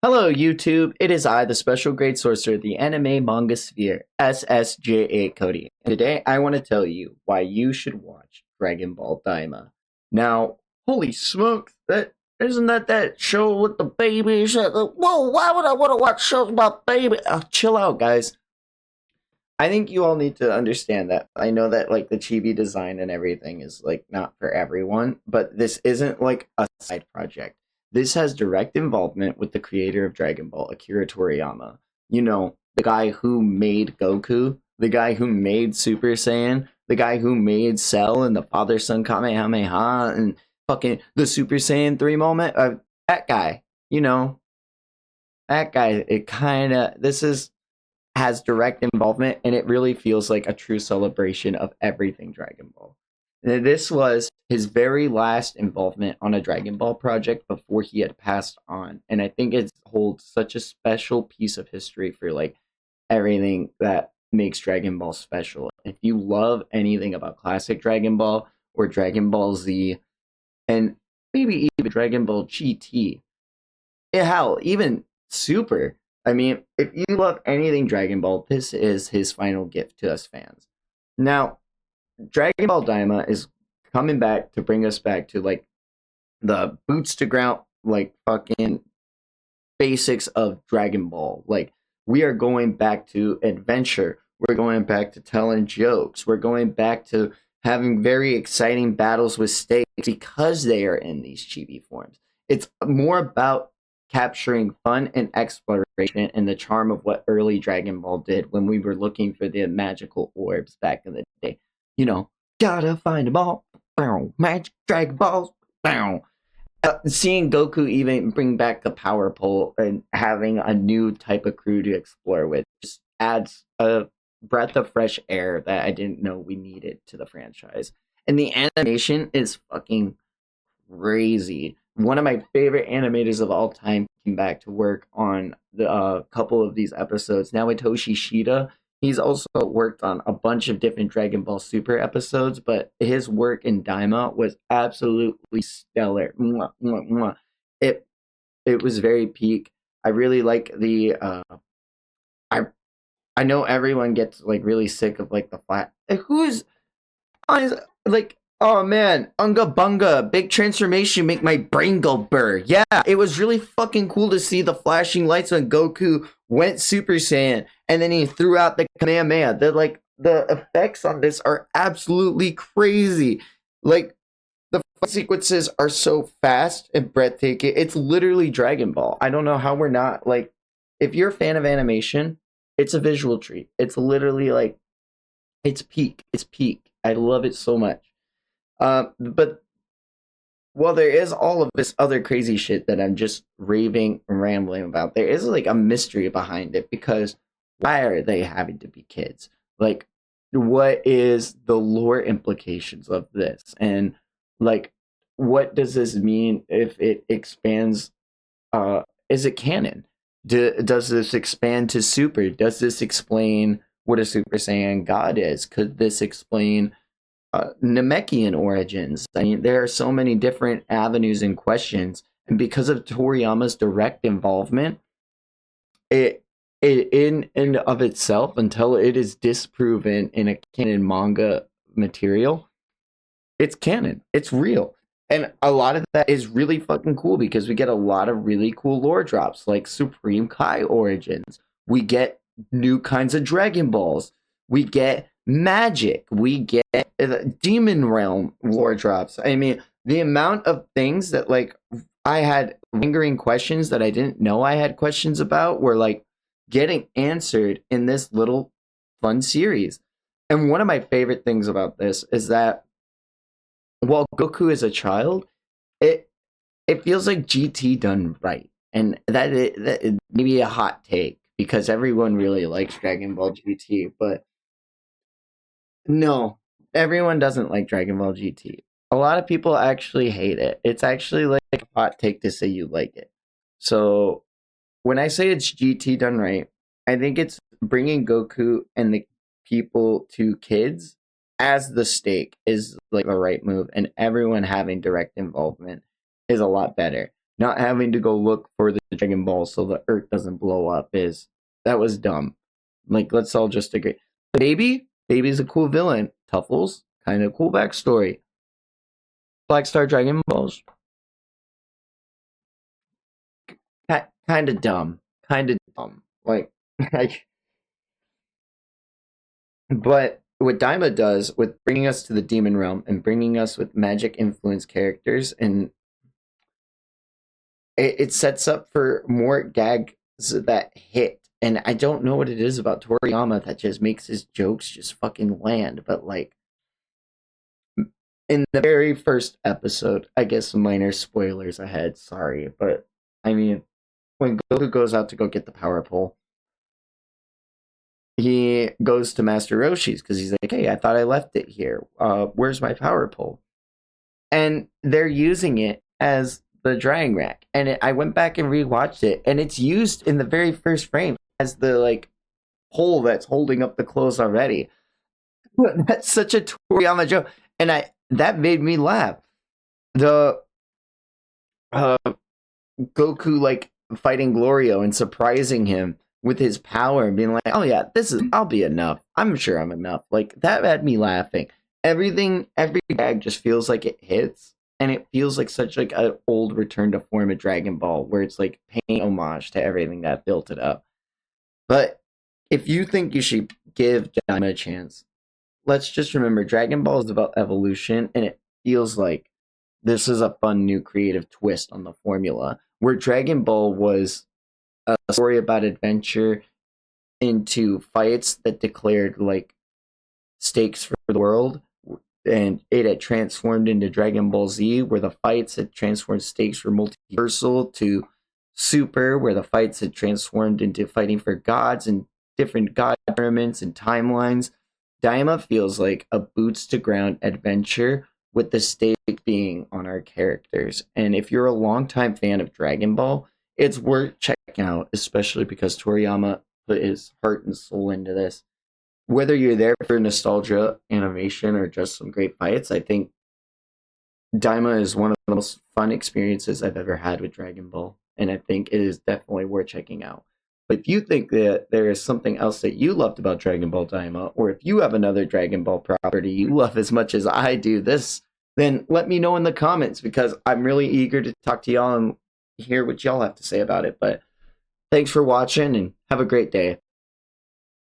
Hello, YouTube. It is I, the special grade sorcerer, the anime manga sphere, SSJ8 Cody. And today, I want to tell you why you should watch Dragon Ball Daima. Now, holy smokes, that isn't that show with the babies? Whoa, why would I want to watch shows about babies? Chill out, guys. I think you all need to understand that. I know that like the chibi design and everything is like not for everyone, but this isn't like a side project. This has direct involvement with the creator of Dragon Ball, Akira Toriyama. You know, the guy who made Goku, the guy who made Super Saiyan, the guy who made Cell and the Father Son Kamehameha and fucking the Super Saiyan 3 moment. That guy, you know, that guy, it kind of, this is has direct involvement, and it really feels like a true celebration of everything Dragon Ball. And this was his very last involvement on a Dragon Ball project before he had passed on, and I think it holds such a special piece of history for like everything that makes Dragon Ball special. If you love anything about classic Dragon Ball or Dragon Ball Z, and maybe even Dragon Ball GT, hell, even Super. I mean, if you love anything Dragon Ball, this is his final gift to us fans. Now, Dragon Ball Daima is coming back to bring us back to like the boots to ground, like fucking basics of Dragon Ball. Like, we are going back to adventure. We're going back to telling jokes. We're going back to having very exciting battles with stakes because they are in these chibi forms. It's more about capturing fun and exploration and the charm of what early Dragon Ball did when we were looking for the magical orbs back in the day. You know, gotta find them all. Magic Dragon Balls. Seeing Goku even bring back the power pole and having a new type of crew to explore with just adds a breath of fresh air that I didn't know we needed to the franchise. And the animation is fucking crazy. One of my favorite animators of all time came back to work on the couple of these episodes. Naotoshi Shida. He's also worked on a bunch of different Dragon Ball Super episodes, but his work in Daima was absolutely stellar. Mwah, mwah, mwah. It was very peak. I really like the I I know everyone gets like really sick of like the flat. Who's like, oh man, Unga Bunga, big transformation make my brain go burr. Yeah, it was really fucking cool to see the flashing lights when Goku went Super Saiyan and then he threw out the Kamehameha. The effects on this are absolutely crazy. Like the fight sequences are so fast and breathtaking. It's literally Dragon Ball. I don't know how we're not like, if you're a fan of animation, it's a visual treat. It's literally like, it's peak. It's peak. I love it so much. But while there is all of this other crazy shit that I'm just raving and rambling about, there is like a mystery behind it because why are they having to be kids? Like, what is the lore implications of this? And like, what does this mean if it expands? Is it canon? Does this expand to Super? Does this explain what a Super Saiyan God is? Could this explain Namekian origins? I mean, there are so many different avenues and questions, and because of Toriyama's direct involvement, it in and of itself, until it is disproven in a canon manga material, it's canon. It's real. And a lot of that is really fucking cool because we get a lot of really cool lore drops like Supreme Kai origins. We get new kinds of Dragon Balls. We get magic. We get Demon Realm lore drops. I mean, the amount of things that like I had lingering questions that I didn't know I had questions about were like getting answered in this little fun series. And one of my favorite things about this is that while Goku is a child, it it feels like GT done right, and that may be a hot take because everyone really likes Dragon Ball GT, but no, everyone doesn't like Dragon Ball GT. A lot of people actually hate it. It's actually like a hot take to say you like it. So when I say it's GT done right, I think it's bringing Goku and the people to kids as the stake is like the right move, and everyone having direct involvement is a lot better. not having to go look for the Dragon Ball so the Earth doesn't blow up that was dumb. Like, let's all just agree. Baby's a cool villain. Tuffles, kind of cool backstory. Black Star Dragon Balls, kind of dumb. Kind of dumb. Like, but what Daima does with bringing us to the demon realm and bringing us with magic influence characters, and it sets up for more gags that hit. And I don't know what it is about Toriyama that just makes his jokes just fucking land. But like in the very first episode, I guess minor spoilers ahead, sorry, but I mean, when Goku goes out to go get the power pole, he goes to Master Roshi's because he's like, hey, I thought I left it here. Where's my power pole? And they're using it as the drying rack. And I went back and rewatched it, and it's used in the very first frame as the like pole that's holding up the clothes already. That's such a Toriyama joke, and that made me laugh. The Goku like fighting Glorio and surprising him with his power and being like, "Oh yeah, I'll be enough. I'm sure I'm enough." Like that had me laughing. Every gag just feels like it hits, and it feels like such like an old return to form of Dragon Ball, where it's like paying homage to everything that built it up. But if you think you should give Daima a chance, let's just remember Dragon Ball is about evolution, and it feels like this is a fun new creative twist on the formula, where Dragon Ball was a story about adventure into fights that declared like stakes for the world, and it had transformed into Dragon Ball Z, where the fights had transformed stakes for multiversal, to Super, where the fights had transformed into fighting for gods and different god tournaments and timelines. Daima feels like a boots to ground adventure with the stake being on our characters. And if you're a longtime fan of Dragon Ball, it's worth checking out, especially because Toriyama put his heart and soul into this. Whether you're there for nostalgia, animation, or just some great fights, I think Daima is one of the most fun experiences I've ever had with Dragon Ball, and I think it is definitely worth checking out. But if you think that there is something else that you loved about Dragon Ball Daima, or if you have another Dragon Ball property you love as much as I do then let me know in the comments, because I'm really eager to talk to y'all and hear what y'all have to say about it. But thanks for watching, and have a great day.